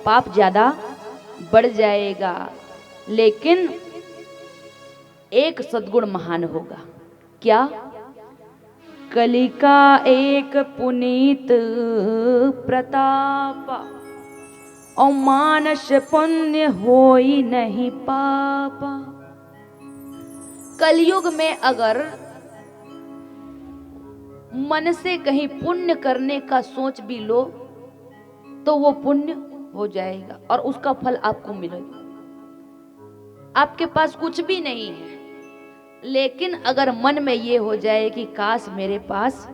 पाप ज्यादा बढ़ जाएगा। लेकिन एक सद्गुण महान होगा। क्या? कली का एक पुनीत प्रताप, और मानस पुण्य होई नहीं पापा। कलयुग में अगर मन से कहीं पुण्य करने का सोच भी लो तो वो पुण्य हो जाएगा और उसका फल आपको मिलेगा। आपके पास कुछ भी नहीं है, लेकिन अगर मन में ये हो जाए कि काश मेरे पास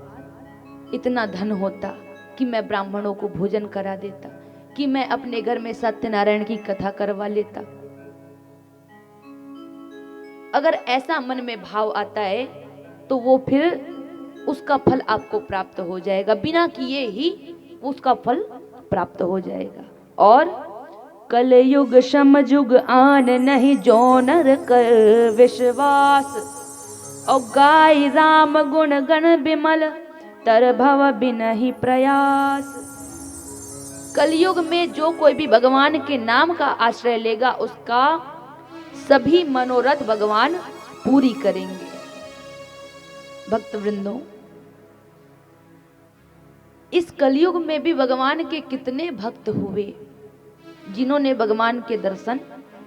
इतना धन होता कि मैं ब्राह्मणों को भोजन करा देता, कि मैं अपने घर में सत्यनारायण की कथा करवा लेता, अगर ऐसा मन में भाव आता है तो वो फिर उसका फल आपको प्राप्त हो जाएगा, बिना किए ही उसका फल प्राप्त हो जाएगा। और कलयुग समयुग आन नहीं जो नर कर विश्वास, और गाय राम गुण गण बिमल तर भव बिनहि प्रयास। कलयुग में जो कोई भी भगवान के नाम का आश्रय लेगा उसका सभी मनोरथ भगवान पूरी करेंगे। भक्त वृंदों, इस कलयुग में भी भगवान के कितने भक्त हुए जिन्होंने भगवान के दर्शन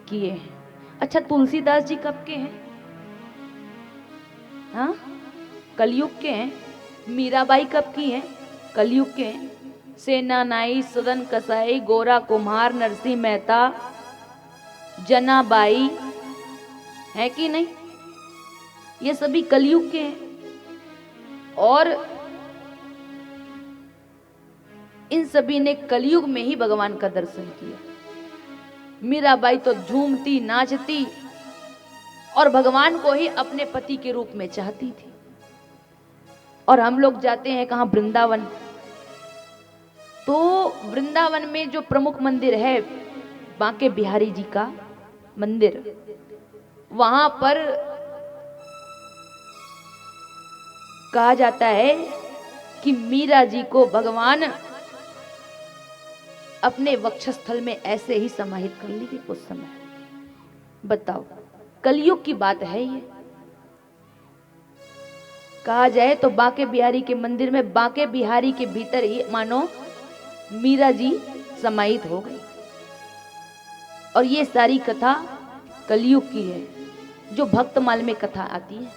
किए हैं। अच्छा, तुलसीदास जी कब के हैं? हाँ, कलयुग के हैं। मीराबाई कब की हैं? कलयुग के हैं। सेना नाई, सदन कसाई, गोरा कुम्हार, नरसिंह मेहता, जनाबाई, है कि नहीं? ये सभी कलयुग के हैं। और इन सभी ने कलयुग में ही भगवान का दर्शन किया। मीराबाई तो झूमती नाचती और भगवान को ही अपने पति के रूप में चाहती थी। और हम लोग जाते हैं कहाँ? वृंदावन। तो वृंदावन में जो प्रमुख मंदिर है बांके बिहारी जी का मंदिर, वहां पर कहा जाता है कि मीरा जी को भगवान अपने वक्षस्थल में ऐसे ही समाहित कर ली उस समय। बताओ, कलयुग की बात है ये। कहा जाए तो बांके बिहारी के मंदिर में बांके बिहारी के भीतर ही मानो मीरा जी समाहित हो गई। और ये सारी कथा कलयुग की है, जो भक्तमाल में कथा आती है।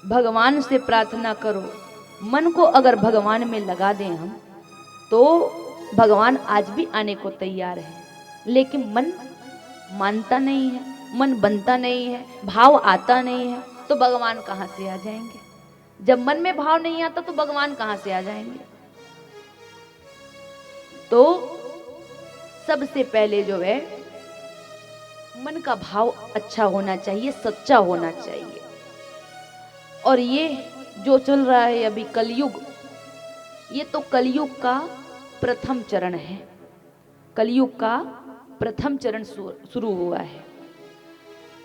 भगवान से प्रार्थना करो, मन को अगर भगवान में लगा दें हम, तो भगवान आज भी आने को तैयार है। लेकिन मन मानता नहीं है, मन बनता नहीं है, भाव आता नहीं है, तो भगवान कहां से आ जाएंगे? जब मन में भाव नहीं आता तो भगवान कहां से आ जाएंगे? तो सबसे पहले जो है मन का भाव अच्छा होना चाहिए, सच्चा होना चाहिए। और ये जो चल रहा है अभी कलयुग, ये तो कलयुग का प्रथम चरण है। कलयुग का प्रथम चरण शुरू हुआ है।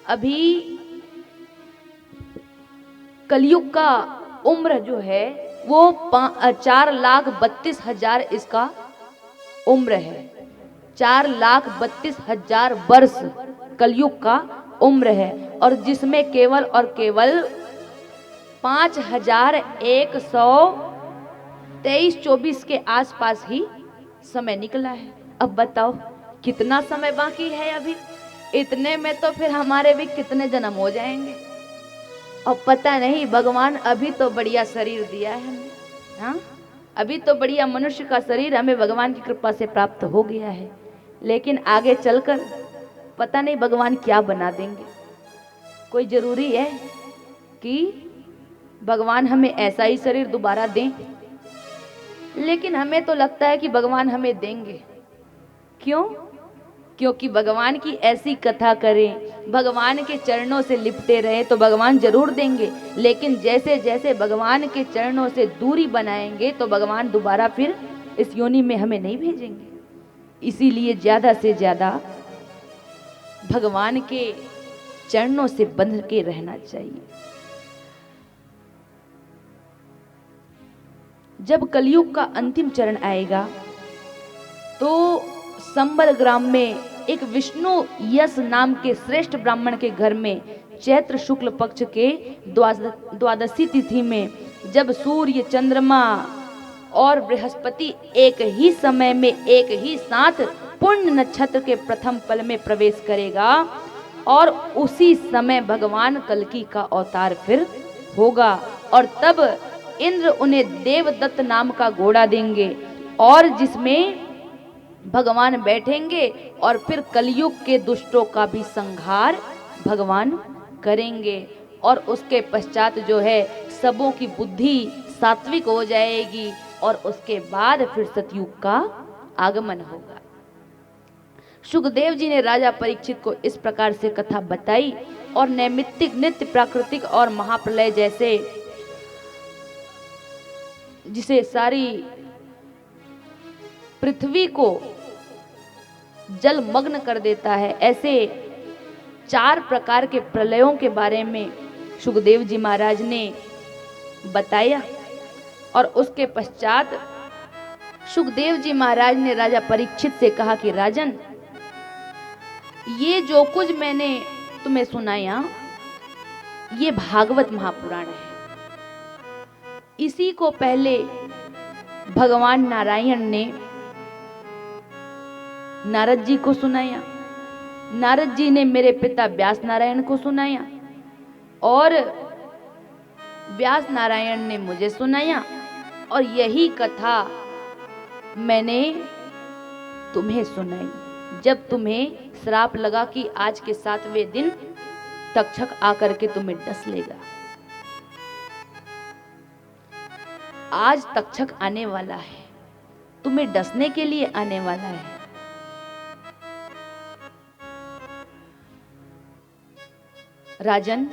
अभी कलयुग का उम्र जो है वो 4,32,000 इसका उम्र है। 4,32,000 वर्ष कलयुग का उम्र है। और जिसमें केवल और केवल 5,123-24 के आसपास ही समय निकला है। अब बताओ कितना समय बाकी है अभी? इतने में तो फिर हमारे भी कितने जन्म हो जाएंगे। और पता नहीं, भगवान अभी तो बढ़िया शरीर दिया है हमें। हाँ, अभी तो बढ़िया मनुष्य का शरीर हमें भगवान की कृपा से प्राप्त हो गया है। लेकिन आगे चलकर पता नहीं भगवान क्या बना देंगे। कोई जरूरी है कि भगवान हमें ऐसा ही शरीर दोबारा दें? लेकिन हमें तो लगता है कि भगवान हमें देंगे। क्यों? क्योंकि भगवान की ऐसी कथा करें, भगवान के चरणों से लिपटे रहे तो भगवान जरूर देंगे। लेकिन जैसे जैसे भगवान के चरणों से दूरी बनाएंगे तो भगवान दोबारा फिर इस योनि में हमें नहीं भेजेंगे। इसीलिए ज्यादा से ज्यादा भगवान के चरणों से बंध के रहना चाहिए। जब कलयुग का अंतिम चरण आएगा तो संबल ग्राम में एक विष्णु यश नाम के श्रेष्ठ ब्राह्मण के घर में चैत्र शुक्ल पक्ष के द्वादशी तिथि में जब सूर्य, चंद्रमा और बृहस्पति एक ही समय में एक ही साथ पुण्य नक्षत्र के प्रथम पल में प्रवेश करेगा और उसी समय भगवान कल्कि का अवतार फिर होगा। और तब इंद्र उन्हें देवदत्त नाम का घोड़ा देंगे और जिसमें भगवान बैठेंगे और फिर कलयुग के दुष्टों का भी संहार भगवान करेंगे। और उसके पश्चात जो है सबों की बुद्धि सात्विक हो जाएगी और उसके बाद फिर सतयुग का आगमन होगा। सुखदेव जी ने राजा परीक्षित को इस प्रकार से कथा बताई और नैमित्तिक, नित्य, प्राकृतिक और महाप्रलय जैसे जिसे सारी पृथ्वी को जलमग्न कर देता है, ऐसे 4 प्रकार के प्रलयों के बारे में सुखदेव जी महाराज ने बताया। और उसके पश्चात सुखदेव जी महाराज ने राजा परीक्षित से कहा कि राजन, ये जो कुछ मैंने तुम्हें सुनाया ये भागवत महापुराण है। इसी को पहले भगवान नारायण ने नारद जी को सुनाया, नारद जी ने मेरे पिता व्यास नारायण को सुनाया और व्यास नारायण ने मुझे सुनाया और यही कथा मैंने तुम्हें सुनाई जब तुम्हें श्राप लगा कि आज के 7वें दिन तक्षक आकर के तुम्हें डस लेगा। आज तक्षक आने वाला है, तुम्हें डसने के लिए आने वाला है। राजन,